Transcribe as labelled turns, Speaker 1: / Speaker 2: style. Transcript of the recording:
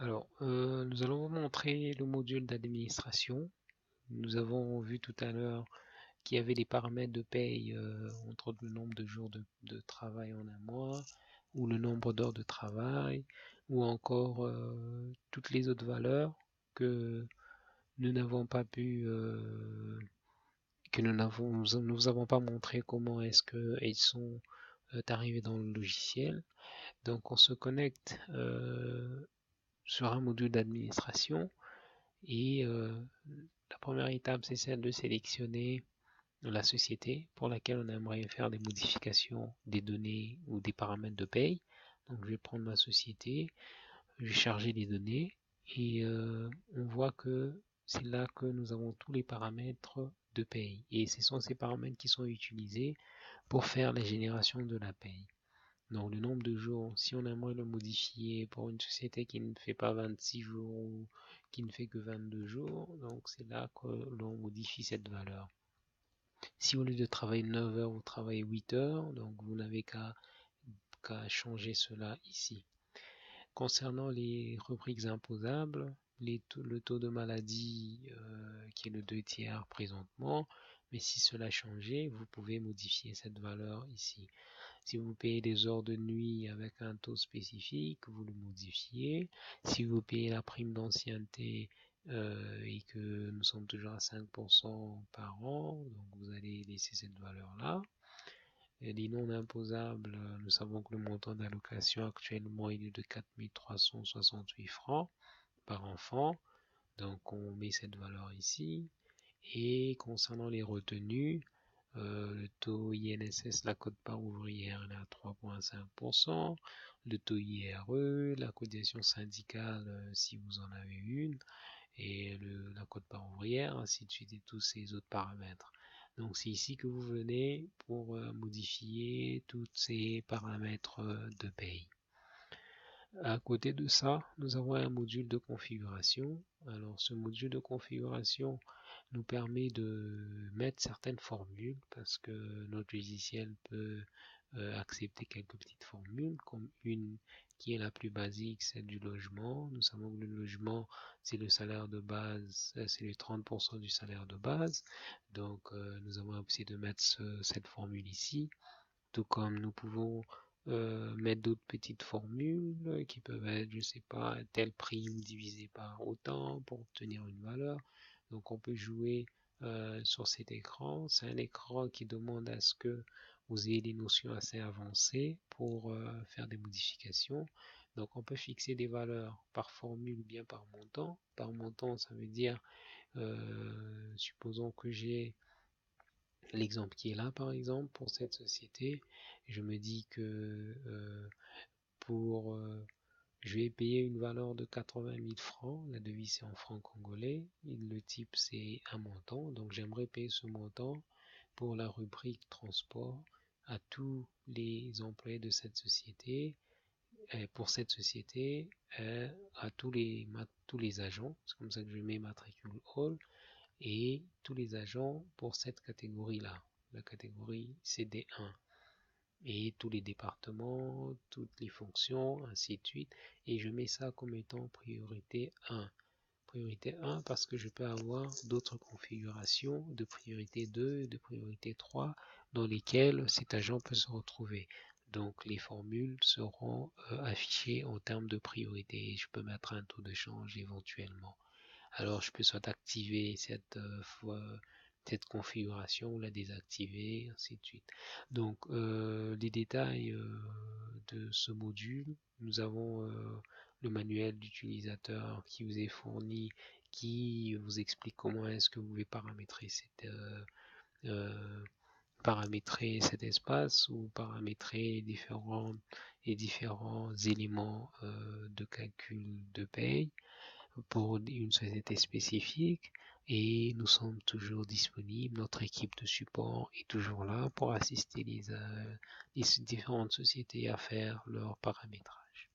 Speaker 1: Alors, nous allons vous montrer le module d'administration. Nous avons vu tout à l'heure qu'il y avait des paramètres de paye entre le nombre de jours de travail en un mois, ou le nombre d'heures de travail, ou encore toutes les autres valeurs que nous n'avons pas pu, que nous avons pas montré comment est-ce qu'elles sont arrivées dans le logiciel. Donc, on se connecte sur un module d'administration. Et la première étape, c'est celle de sélectionner la société pour laquelle on aimerait faire des modifications des données ou des paramètres de paye. Donc je vais prendre ma société, je vais charger les données et on voit que c'est là que nous avons tous les paramètres de paye. Et ce sont ces paramètres qui sont utilisés pour faire la génération de la paye. Donc le nombre de jours, si on aimerait le modifier pour une société qui ne fait pas 26 jours ou qui ne fait que 22 jours, donc c'est là que l'on modifie cette valeur. Si au lieu de travailler 9 heures, vous travaillez 8 heures, donc vous n'avez qu'à changer cela ici. Concernant les rubriques imposables, le taux de maladie qui est le 2 tiers présentement, mais si cela changeait, vous pouvez modifier cette valeur ici. Si vous payez des heures de nuit avec un taux spécifique, vous le modifiez. Si vous payez la prime d'ancienneté et que nous sommes toujours à 5% par an, donc vous allez laisser cette valeur-là. Les non imposables, nous savons que le montant d'allocation actuellement il est de 4 368 francs par enfant. Donc on met cette valeur ici. Et concernant les retenues, le taux INSS, la quote-part ouvrière, elle est à 3,5%. Le taux IRE, la cotisation syndicale, si vous en avez une, et la quote-part ouvrière, ainsi de suite, et tous ces autres paramètres. Donc c'est ici que vous venez pour modifier tous ces paramètres de paye. À côté de ça, nous avons un module de configuration. Alors ce module de configuration nous permet de mettre certaines formules parce que notre logiciel peut accepter quelques petites formules, comme une qui est la plus basique, celle du logement. Nous savons que le logement, c'est le salaire de base, c'est les 30% du salaire de base. Donc nous avons essayé de mettre cette formule ici, tout comme nous pouvons mettre d'autres petites formules qui peuvent être, je sais pas, tel prime divisé par autant pour obtenir une valeur. Donc on peut jouer sur cet écran. C'est un écran qui demande à ce que vous ayez des notions assez avancées pour faire des modifications. Donc on peut fixer des valeurs par formule ou bien par montant. Par montant, ça veut dire, supposons que j'ai l'exemple qui est là par exemple pour cette société. Je me dis que pour je vais payer une valeur de 80 000 francs, la devise c'est en francs congolais, le type c'est un montant, donc j'aimerais payer ce montant pour la rubrique transport à tous les employés de cette société, pour cette société, à tous les agents, c'est comme ça que je mets matricule all, et tous les agents pour cette catégorie-là, la catégorie CD1, et tous les départements, toutes les fonctions, ainsi de suite, et je mets ça comme étant priorité 1. Priorité 1 parce que je peux avoir d'autres configurations de priorité 2, de priorité 3 dans lesquelles cet agent peut se retrouver. Donc les formules seront affichées en termes de priorité. Je peux mettre un taux de change éventuellement. Alors je peux soit activer cette configuration ou la désactiver, ainsi de suite. Donc les détails de ce module, nous avons le manuel d'utilisateur qui vous est fourni, qui vous explique comment est-ce que vous pouvez paramétrer cet espace ou paramétrer les différents éléments de calcul de paye pour une société spécifique, et nous sommes toujours disponibles. Notre équipe de support est toujours là pour assister les différentes sociétés à faire leur paramétrage.